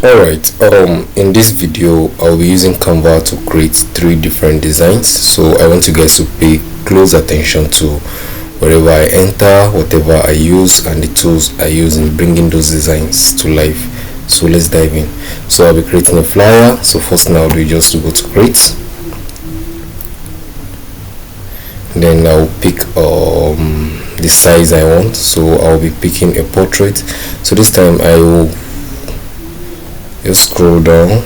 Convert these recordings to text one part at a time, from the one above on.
Alright, in this video I'll be using Canva to create 3 different designs. So I want you guys to pay close attention to wherever I enter, whatever I use, and the tools I use in bringing those designs to life. So let's dive in. So I'll be creating a flyer. So first now I'll do just to go to create, then I'll pick the size I want. So I'll be picking a portrait. So this time I will just scroll down.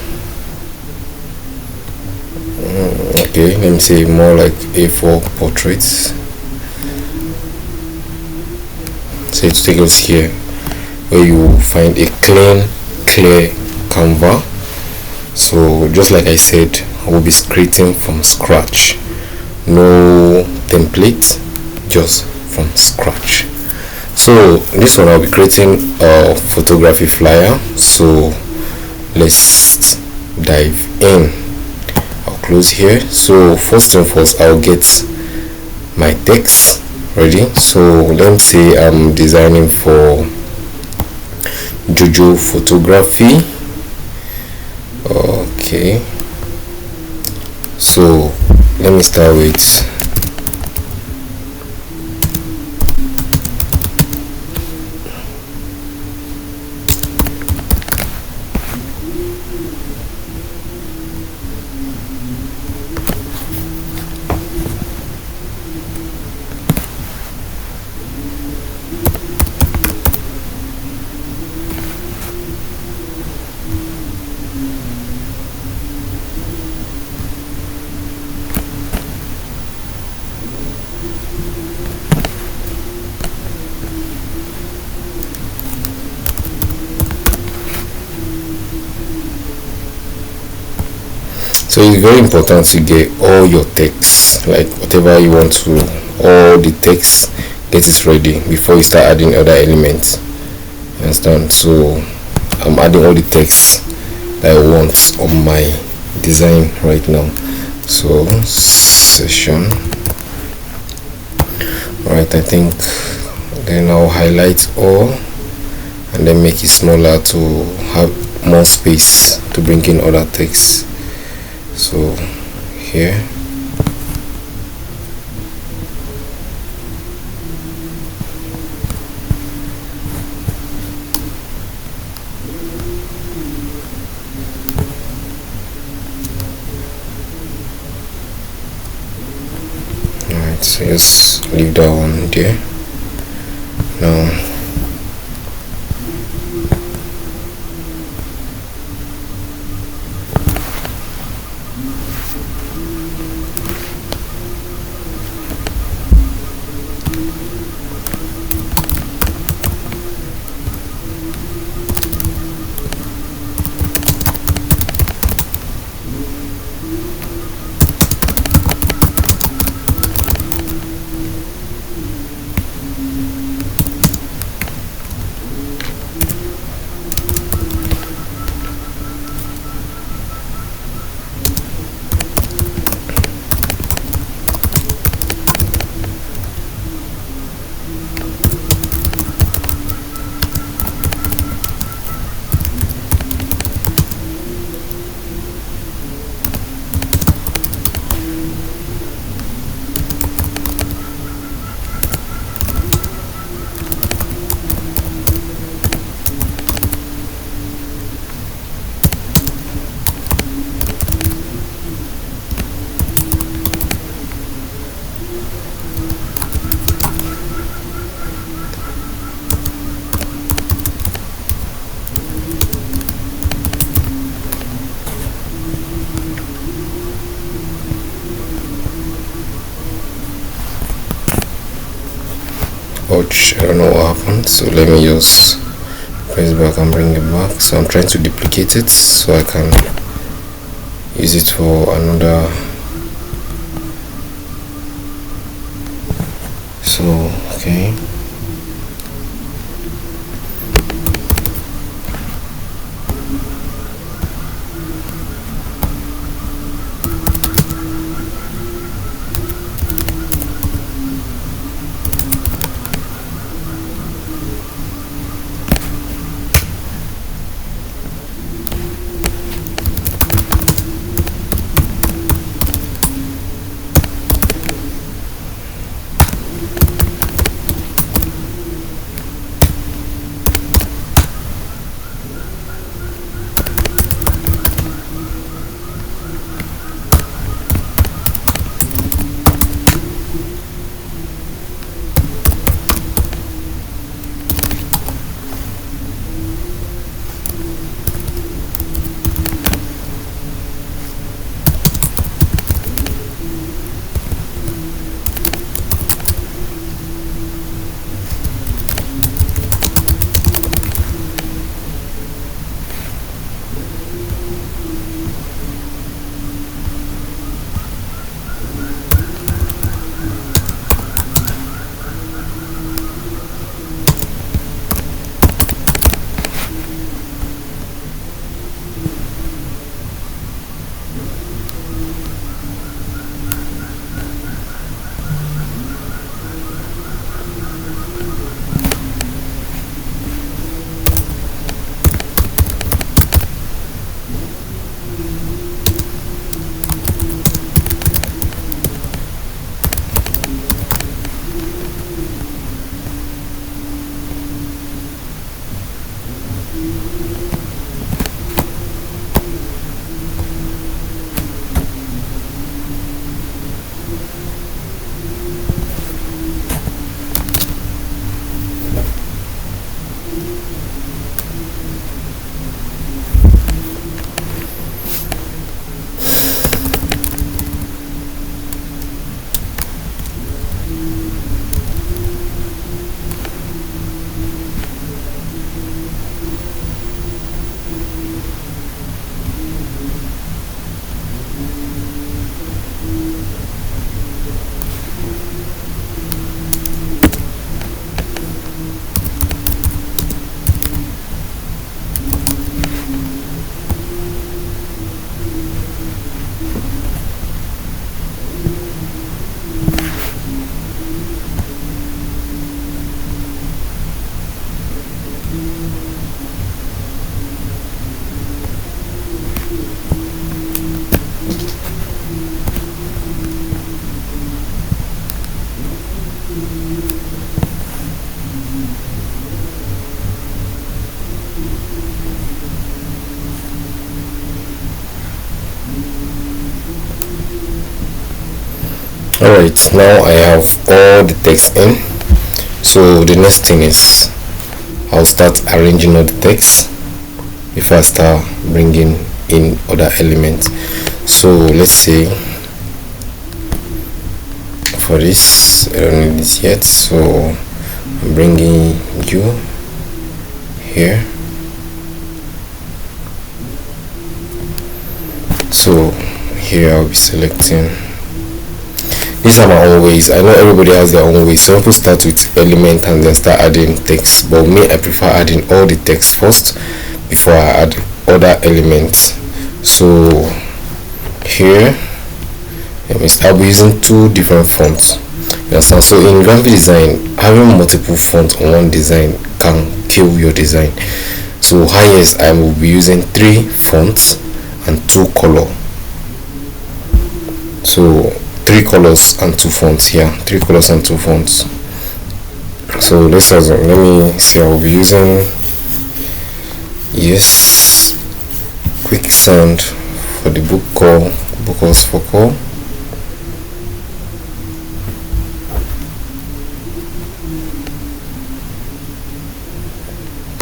Okay, let me say more like A4 portraits. So it take us here where you will find a clear Canva. So just like I said, I will be creating from scratch, no template, just from scratch. So this one I'll be creating a photography flyer. So let's dive in. I'll close here. So first and first I'll get my text ready. So let me say I'm designing for Jojo photography. Okay, so let me start with so it's very important to get all your text, like whatever you want to, all the text, get it ready before you start adding other elements. You understand? So I'm adding all the text that I want on my design right now. So session. Alright, I think then I'll highlight all and then make it smaller to have more space to bring in other text. So here, alright, so just leave that one there. Now I don't know what happened, so let me just press back and bring it back. So I'm trying to duplicate it so I can use it for another. So okay, Alright, now I have all the text in. So the next thing is I'll start arranging all the text before I start bringing in other elements. So let's say for this, I don't need this yet, so I'm bringing you here. So here I'll be selecting. These are my own ways. I know everybody has their own way. Some people start with element and then start adding text, but me, I prefer adding all the text first before I add other elements. So here I'll be using two different fonts. You understand? So in graphic design, having multiple fonts on one design can kill your design. So highest I will be using 3 fonts and 2 color. So 3 colors and 2 fonts. Yeah, 3 colors and 2 fonts. So let me see. I will be using quick sound for the book call, bookers for call.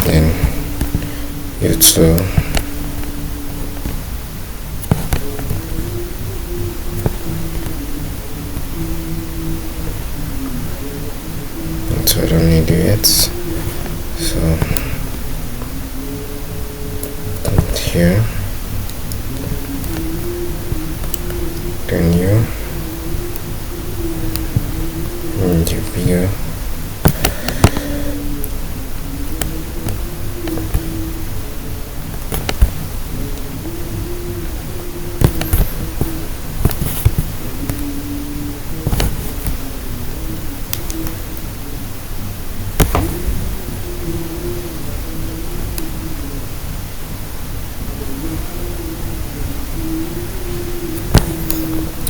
Then YouTube. So I don't need it yet. So here, then you and you bigger.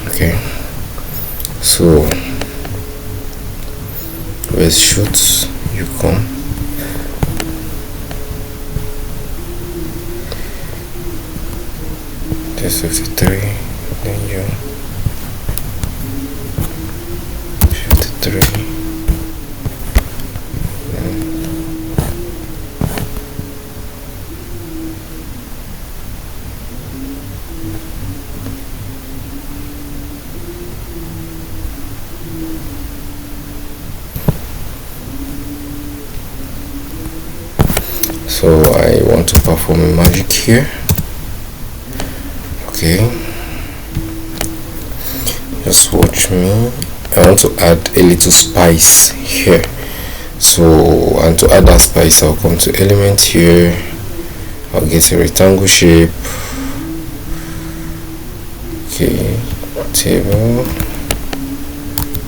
Okay, so where's shoots? You come. This 53, then you 53. So I want to perform a magic here. Okay, just watch me. I want to add a little spice here. So, and to add that spice, I'll come to element here. I'll get a rectangle shape. Okay, table,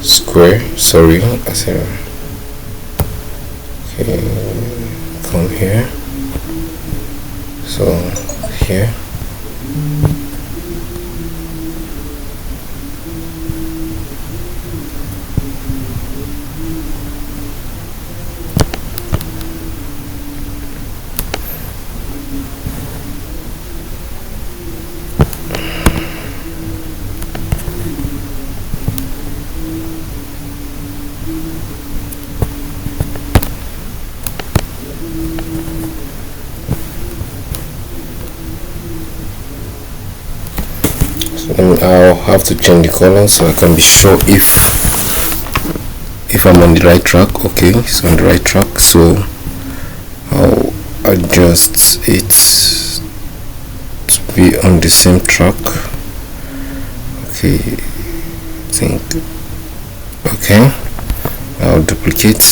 square. Sorry, I said. Okay, come here. So here. I'll have to change the color so I can be sure if I'm on the right track. Okay, it's on the right track, so I'll adjust it to be on the same track. Okay, I think. Okay, I'll duplicate.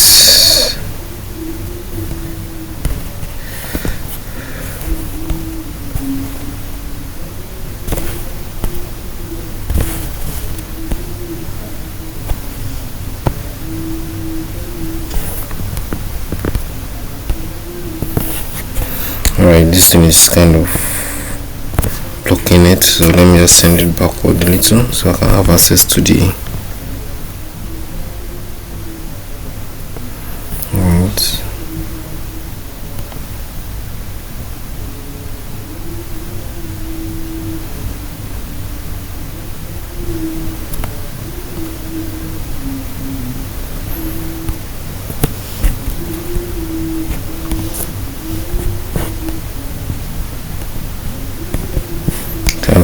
Alright, this thing is kind of blocking it, so let me just send it backward a little so I can have access to the right.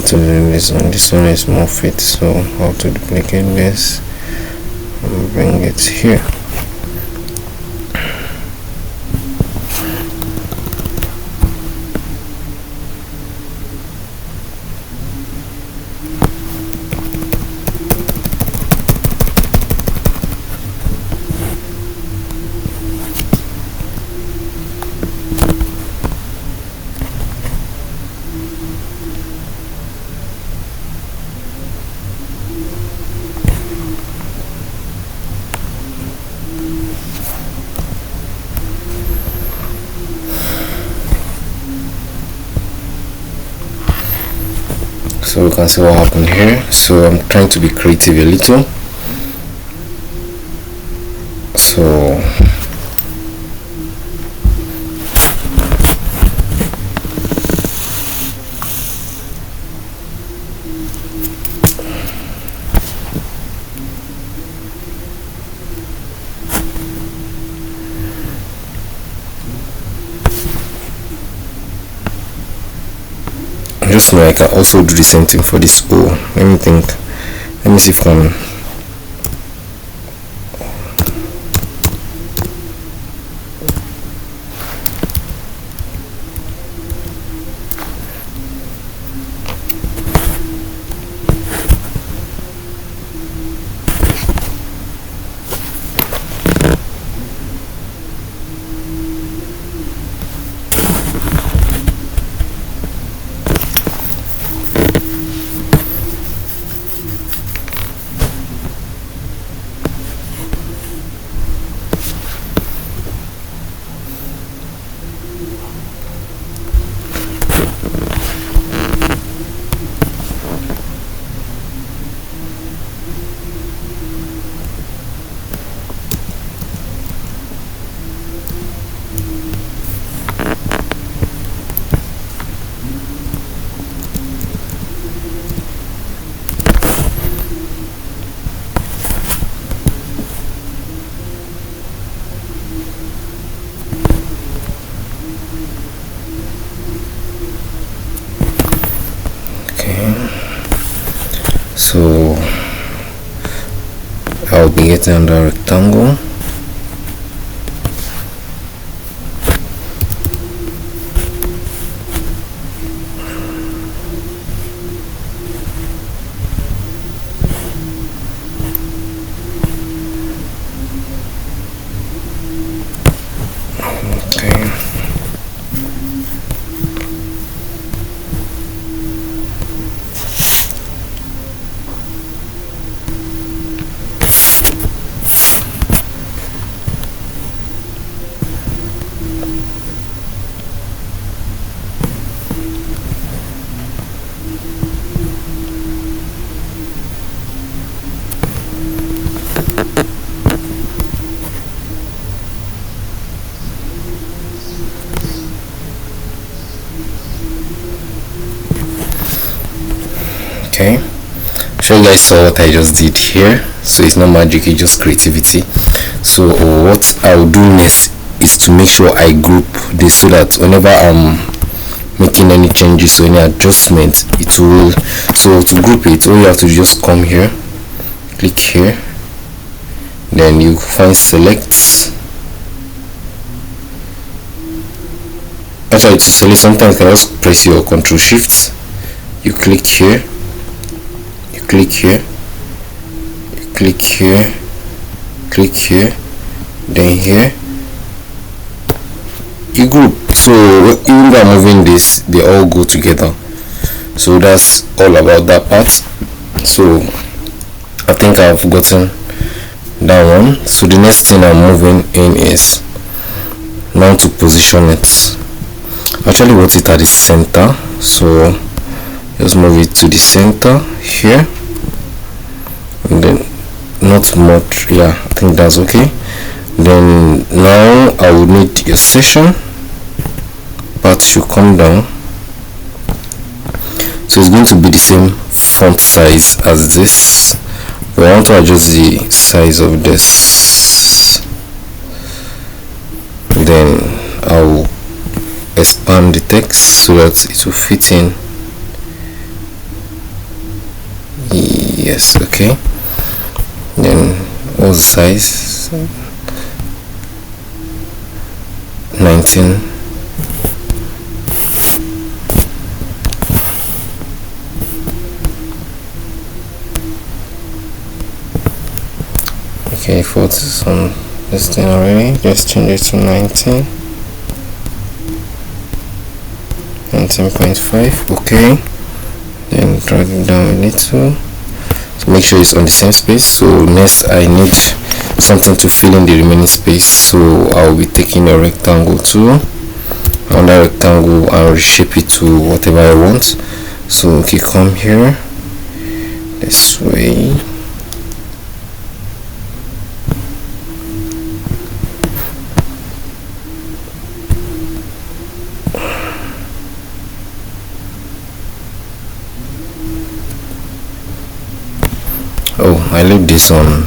to do this one. This one is more fit, so how to duplicate this and bring it here. So we can see what happened here. So I'm trying to be creative a little. So just know I can also do the same thing for this O. Let me think. Let me see if I can. So I'll be getting the rectangle. Okay, sure you guys saw what I just did here. So it's not magic, it's just creativity. So what I'll do next is to make sure I group this so that whenever I'm making any changes or any adjustments, it will. So to group it, all you have to just come here, click here, then you find select. Actually, to select, sometimes you can just press your Ctrl Shift, you click here, you click here, you click here, click here, then here you group. So even though I'm moving this, they all go together. So that's all about that part. So I think I've gotten that one. So the next thing I'm moving in is now to position it. Actually want it at the center, so just move it to the center here, and then not much. Yeah, I think that's okay. Then now I will need your session part should come down, so it's going to be the same font size as this, but I want to adjust the size of this. Then I'll expand the text so that it will fit in yes. Okay, then what's the size? 19. Okay, 40 is on this thing already. Just change it to 19. 19.5. Okay, then drag it down a little to make sure it's on the same space. So next I need something to fill in the remaining space, so I'll be taking a rectangle tool on that rectangle and reshape it to whatever I want. So okay, come here this way. Oh, I leave this on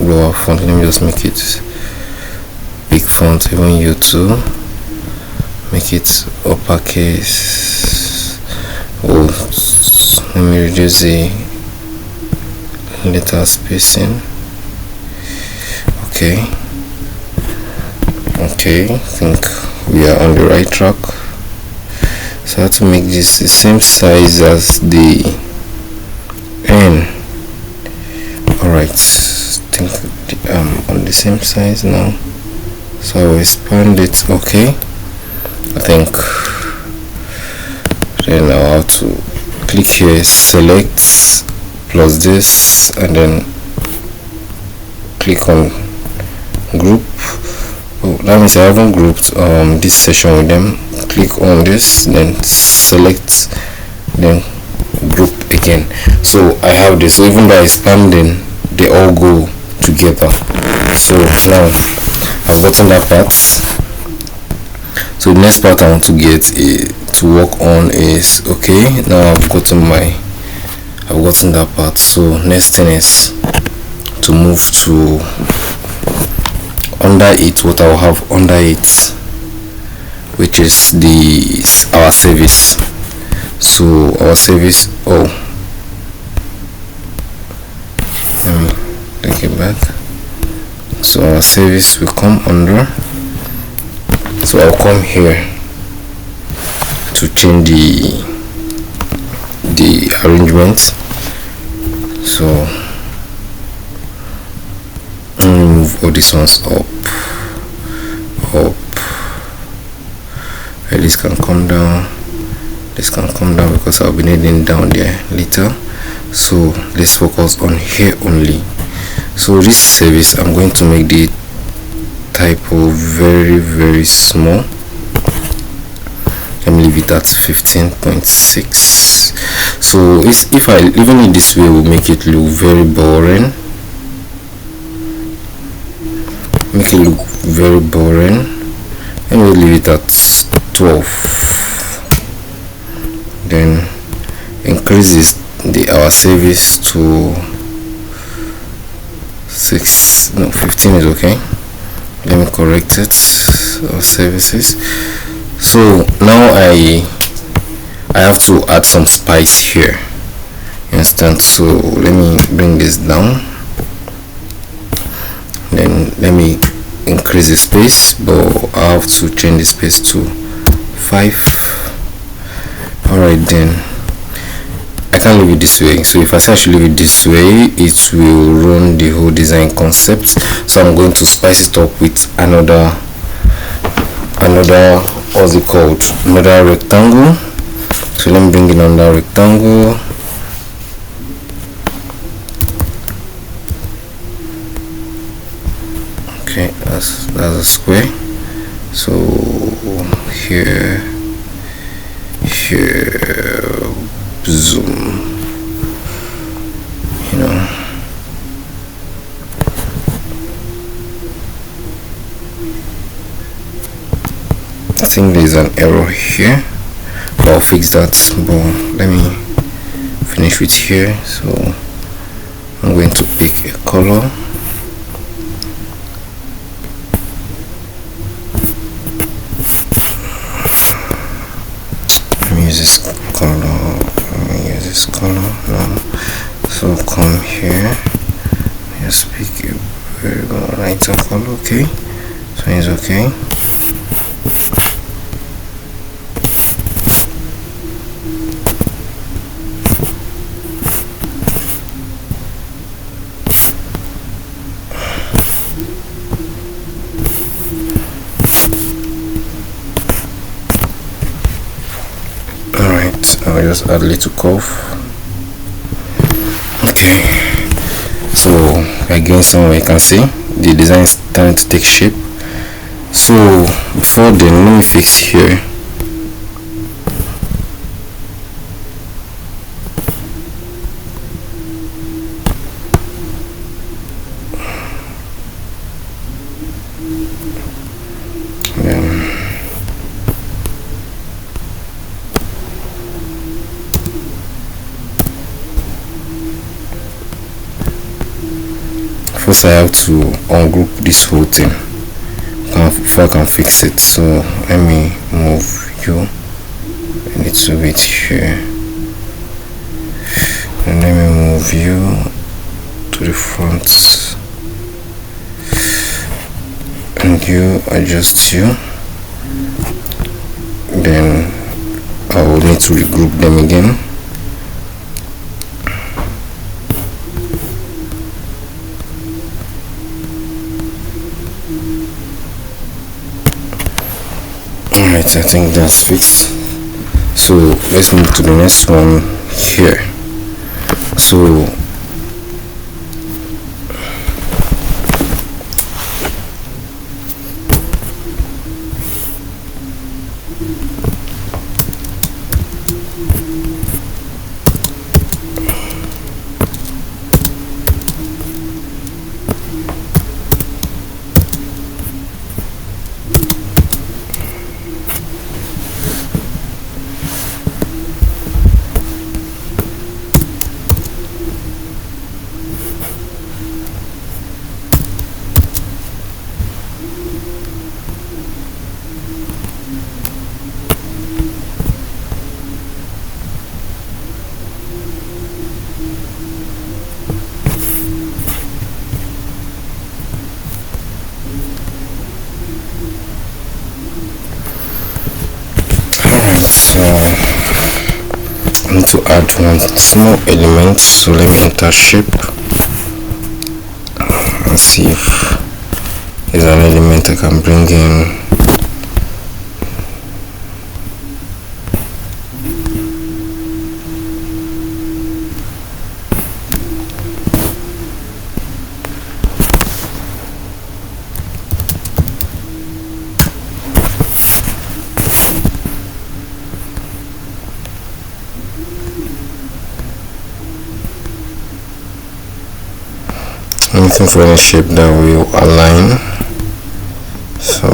lower font. Let me just make it big font, even you too. Make it uppercase. Oh, let me reduce the letter spacing. Okay, I think we are on the right track. So I have to make this the same size as the N. Alright, I think on the same size now, so I will expand it. Okay, I think then I'll have to click here, select plus this, and then click on group. Oh, that means I haven't grouped this session with them. Click on this, then select, then group again. So I have this. So even by expanding, they all go together. So now I've gotten that part. So the next part I want to get to work on is, okay, now I've gotten that part. So next thing is to move to under it, what I'll have under it, which is our service. So our service, oh, let me take it back. So our service will come under, so I'll come here to change the arrangement. So move all these ones up. And this can come down, this can come down because I'll be needing down there later. So let's focus on here only. So this service, I'm going to make the typo very small. Let me leave it at 15.6. so if I leaving it this way will make it look very boring, and we'll leave it at 12. Then increases our service to 15 is okay. Let me correct it. Our services. So now I have to add some spice here. You understand? So let me bring this down. Then let me increase the space, but I have to change the space to 5. Alright, then I can't leave it this way. So if I say I should leave it this way, it will ruin the whole design concept. So I'm going to spice it up with another what's it called, another rectangle. So let me bring in another rectangle. Okay, that's a square. So here, zoom, you know. I think there's an error here, but I'll fix that. But let me finish with here. So I'm going to pick a color. Let me use this color. Now, So come here, just pick a very good lighter color. Okay, so it's okay. Alright, I'll just add a little curve. Okay, so again, somewhere you can see the design is starting to take shape. So before then, let me fix here. First I have to ungroup this whole thing before I can fix it. So let me move you a little bit here, and let me move you to the front, and you adjust you. Then I will need to regroup them again. Alright, I think that's fixed. So let's move to the next one here. So so I need to add one small element. So let me enter shape and see if there's an element I can bring in. I'm looking for a shape that will align. So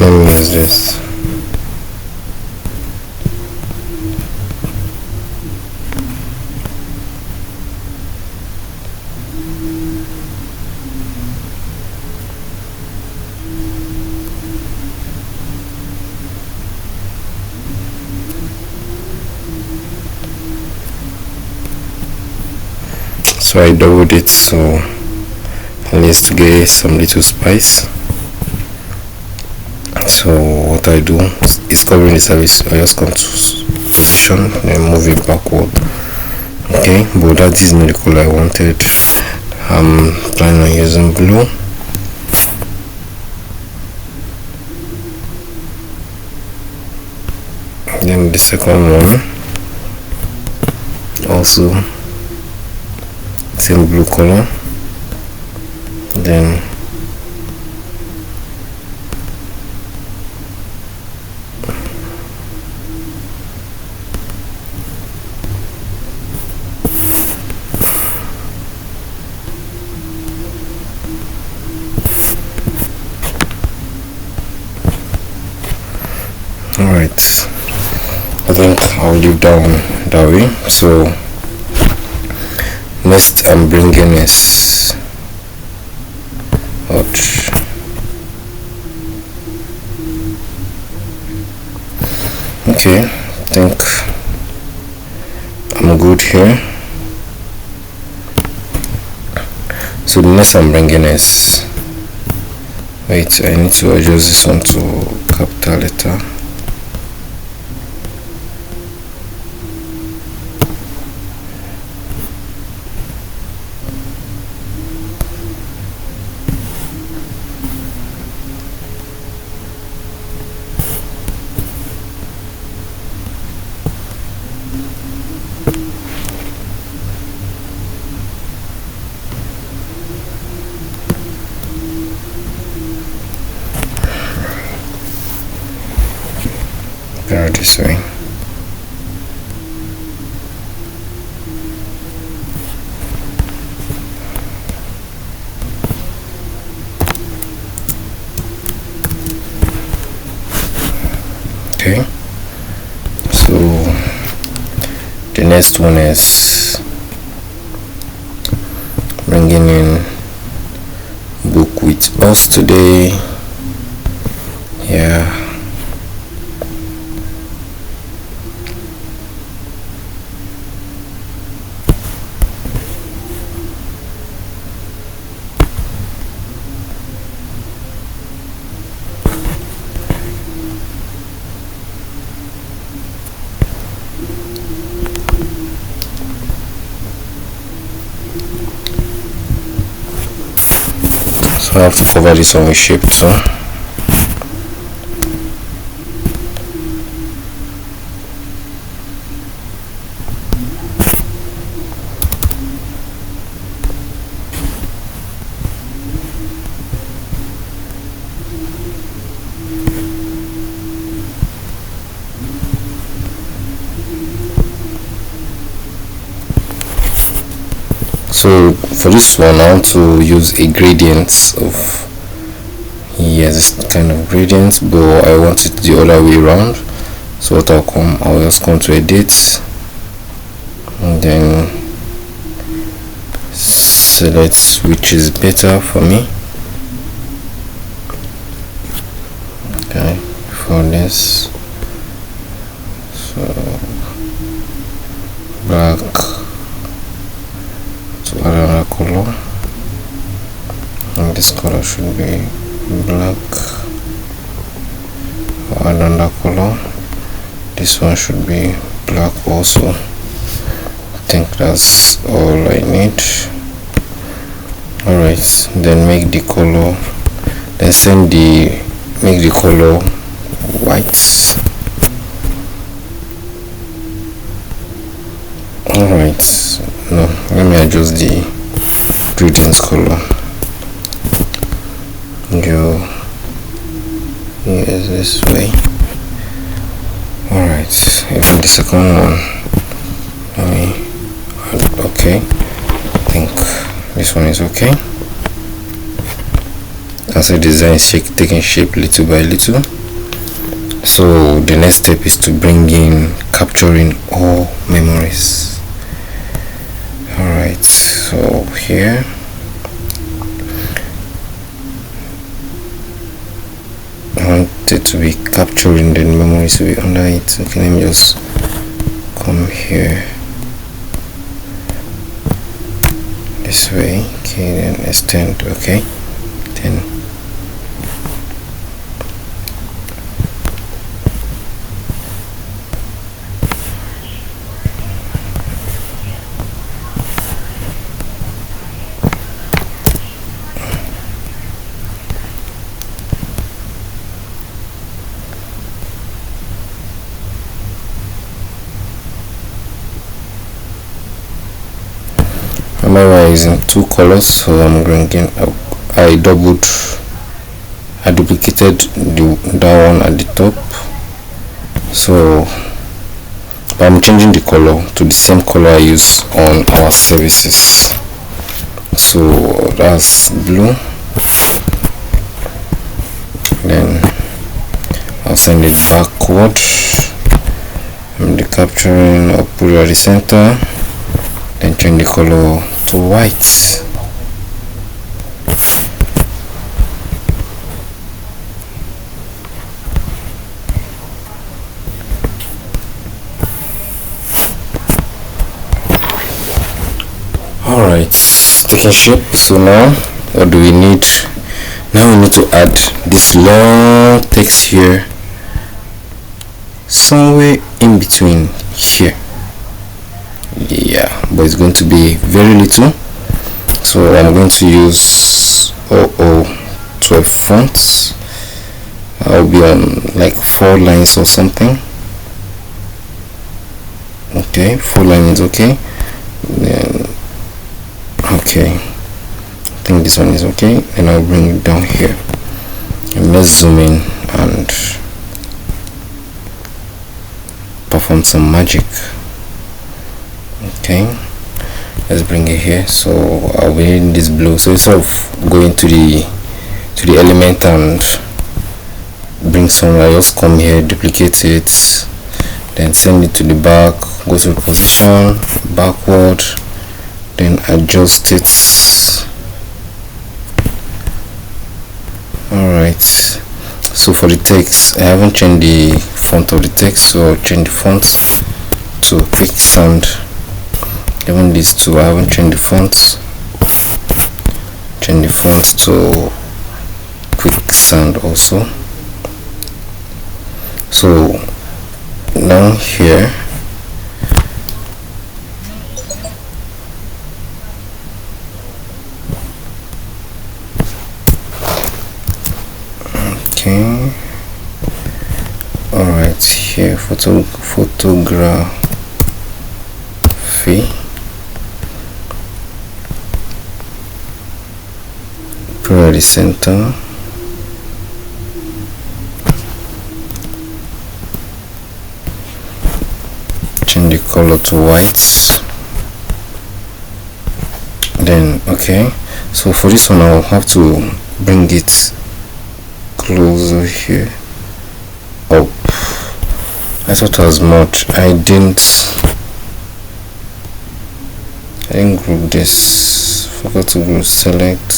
let me use this. So I doubled it, so at least to get some little spice. So what I do is covering the service. I just come to position and move it backward. Okay, but that is not the color I wanted. I'm planning on using blue. Then the second one also same blue color. Then I'll leave that one that way. So next I'm bringing is okay, I think I'm good here. So the next I'm bringing is, wait, I need to adjust this one to capital letter. Go this way. Okay, so the next one is bringing in book with us today. Yeah, so I have to cover this one with shape too. So for this one I want to use a gradient of, yes, this kind of gradient, but I want it the other way around. So what I'll just come to edit and then select which is better for me. Okay, for this, so black, to add another color, and this color should be black. Add another color, this one should be black also. I think that's all I need. Alright, then make the color, then make the color white. Alright, no, let me adjust the gradient color. Go yes, this way. Alright, even the second one, okay, I think this one is okay. As a design is taking shape little by little. So the next step is to bring in capturing all memories. Alright, so here I want it to be capturing the memories to be under it. Okay, let me just come here this way. Okay, then extend. Okay, then remember using two colors, so I'm bringing up, I duplicated that one at the top, so I'm changing the color to the same color I use on our services. So that's blue, then I'll send it backward I'm capturing, I'll put it at the center, then change the color to white. Alright, taking shape. So now what do we need? Now we need to add this long text here, somewhere in between here. Yeah, but it's going to be very little, so I'm going to use 0012 fonts. I'll be on like 4 lines or something. Okay, 4 lines, okay. Then okay, I think this one is okay, and I'll bring it down here, and let's zoom in and perform some magic. Okay, let's bring it here. So I'll be in this blue, so instead of going to the element and bring some, I just come here, duplicate it, then send it to the back, go to position, backward, then adjust it. Alright, so for the text, I haven't changed the font of the text, so I'll change the font to quicksand. Even these two, I haven't changed the fonts. Change the fonts to quicksand also. So now here, okay, alright, here photography, put at the center, change the color to white. Then okay, so for this one I'll have to bring it closer here. Oh, I thought as much. I didn't group this. Forgot to group select.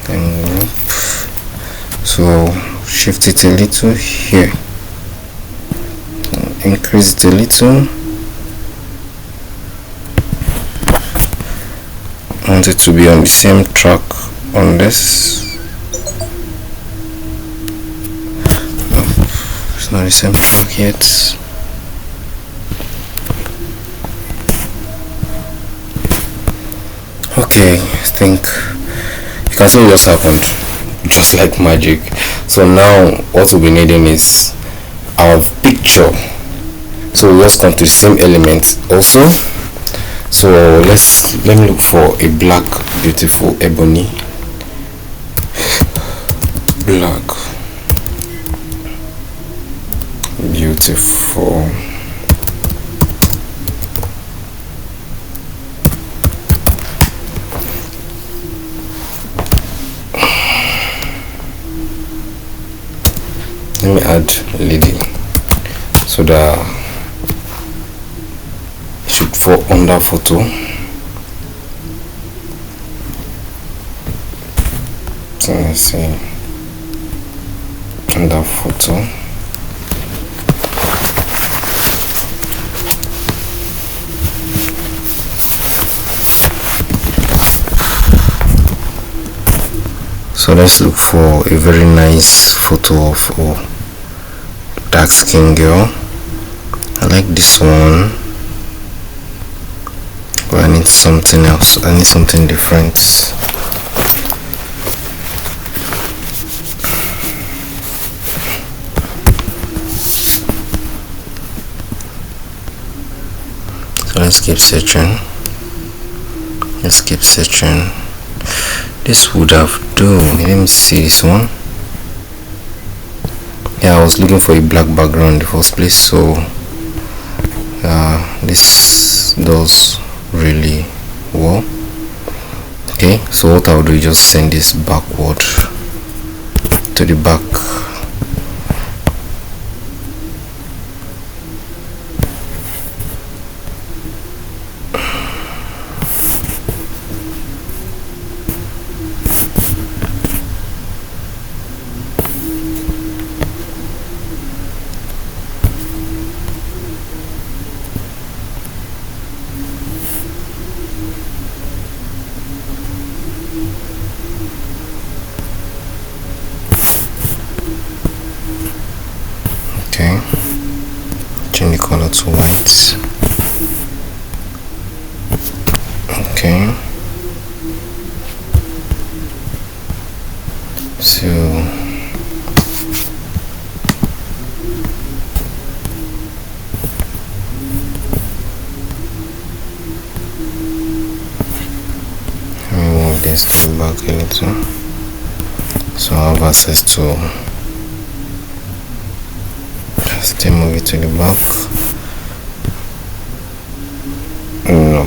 And group. So shift it a little here. Increase it a little. I want it to be on the same track on this. No, it's not the same track yet. Okay, I think you can see it just happened, just like magic. So now what we'll be needing is our picture. So we just come to the same element also. So let me look for a black beautiful ebony, black beautiful, let me add lady so that should fall under photo. So let's see, under photo. So let's look for a very nice photo of a dark skin girl. I like this one. But I need something else. I need something different. So let's keep searching. Let's keep searching. This would have done. Let me see this one. Yeah, I was looking for a black background in the first place, so this does really well. Okay, so what I'll do is just send this backward. to the back. Okay, change the color to white. Okay, so let me move this to the back a little, so I have access to. Just move it to the back. No.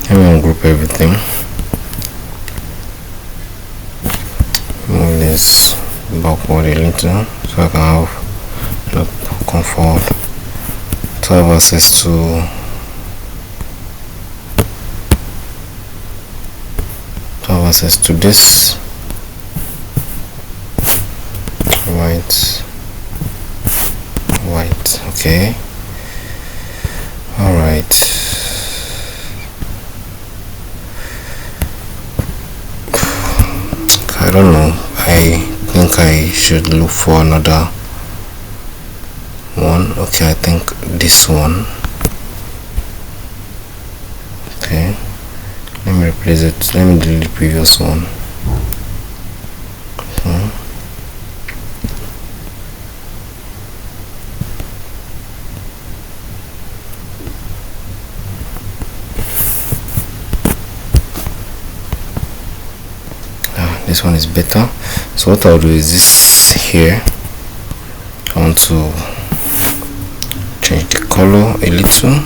Let me ungroup everything. Move this backward a little so I can have look comfort to have access to this white. Okay, all right. I don't know, I think I should look for another one. Okay, I think this one. Okay, let me replace it. Let me delete the previous one. This one is better. So what I'll do is this here, I want to change the color a little.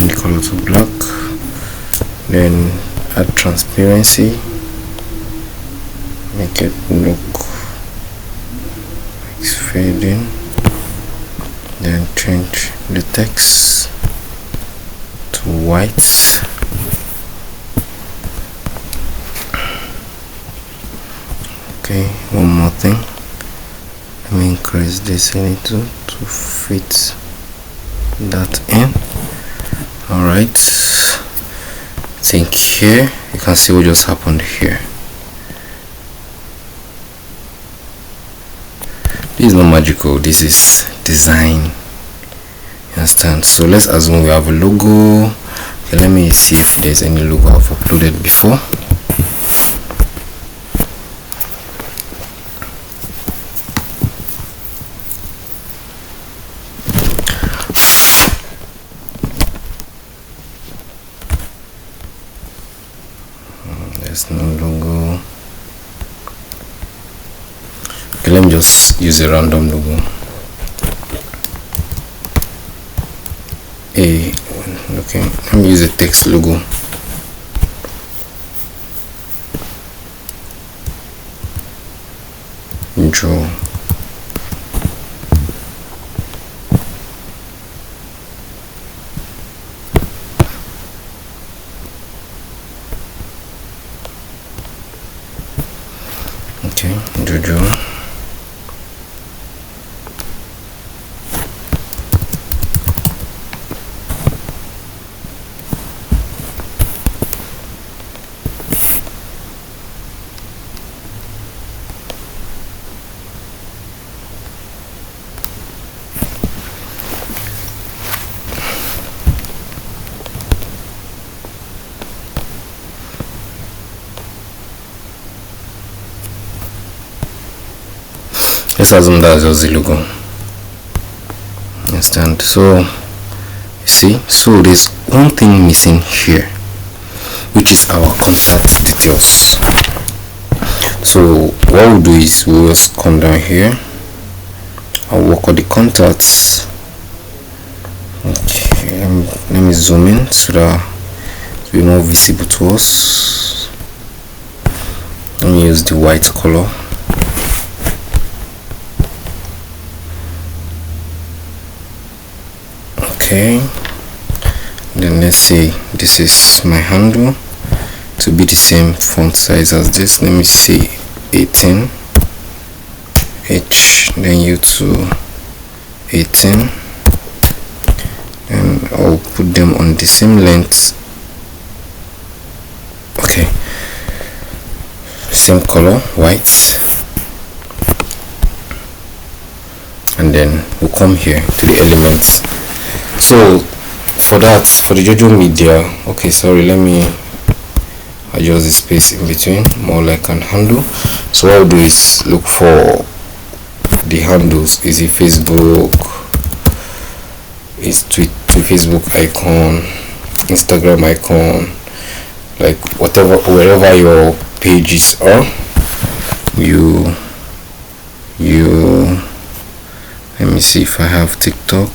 The color to black, then add transparency, make it look like it's fading, then change the text to white. Okay, one more thing, let me increase this a little to fit that in. All right, I think here you can see what just happened here. This is not magical, this is design, you understand? So let's assume we have a logo. Okay, let me see if there's any logo I've uploaded before. There's no logo. Okay, let me just use a random logo. Okay, let me use a text logo. Draw. Okay, Jojo. let's assume that's just the logo. Understand? So you see, so there's one thing missing here, which is our contact details. So what we'll do is we'll just come down here. I'll work on the contacts. Okay, let me zoom in so that it will be more visible to us. Let me use the white color. Okay, then let's say this is my handle to be the same font size as this. Let me say 18 H, then U to 18, and I'll put them on the same length. Okay, same color, white, and then we'll come here to the elements. So for that, for the Jojo media, okay, sorry, let me adjust the space in between, more like an handle. So what I'll do is look for the handles. Is it Facebook, is tweet the Facebook icon, Instagram icon, like whatever, wherever your pages are, you let me see if I have TikTok.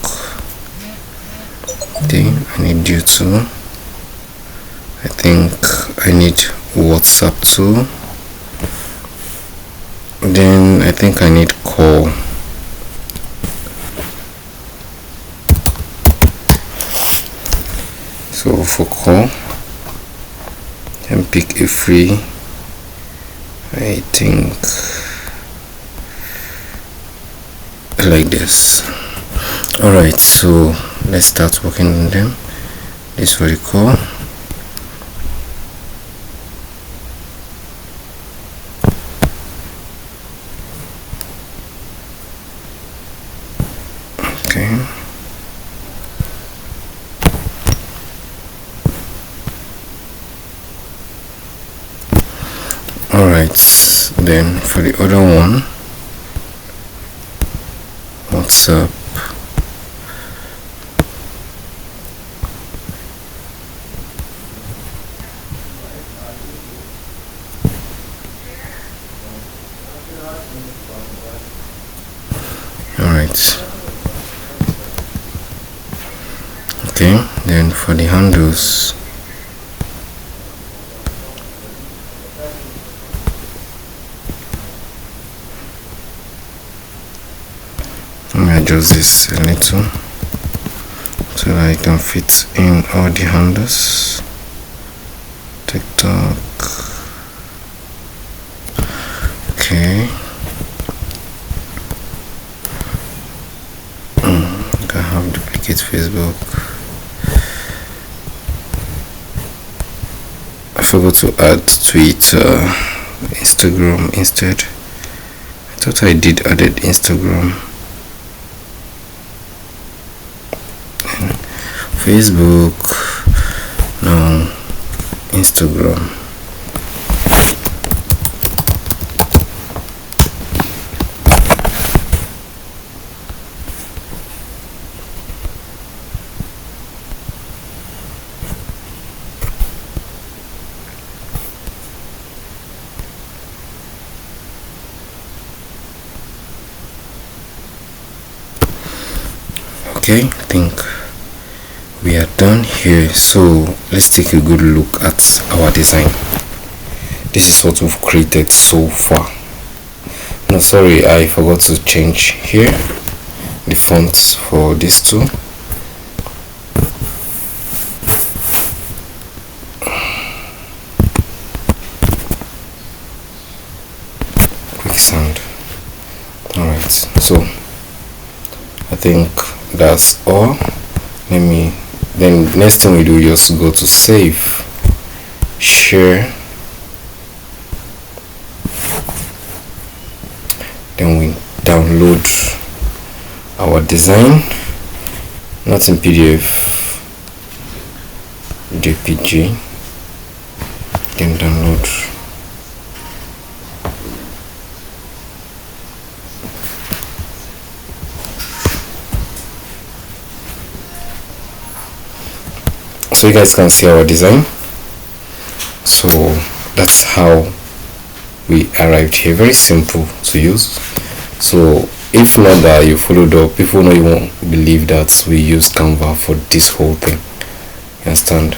Then I need YouTube. I think I need WhatsApp too. Then I think I need call. So for call, can pick a free, I think like this. Alright, so let's start working on them. This is what you call. Okay. Alright, then for the other one, WhatsApp. Alright. Okay, then for the handles, let me adjust this a little so that I can fit in all the handles. TikTok. Okay. I have duplicate Facebook. I forgot to add Twitter, Instagram instead. I thought I did added Instagram. Facebook, no, Instagram. Okay, I think we are done here. So let's take a good look at our design. This is what we've created so far. No, sorry, I forgot to change here the fonts for these two. Quicksand. Alright, so I think that's all. Then next thing we do, just go to save, share, then we download our design, not in PDF, JPG, then download. So you guys can see our design. So that's how we arrived here. Very simple to use. So if not that you followed up, people know, you won't believe that we use Canva for this whole thing. You understand?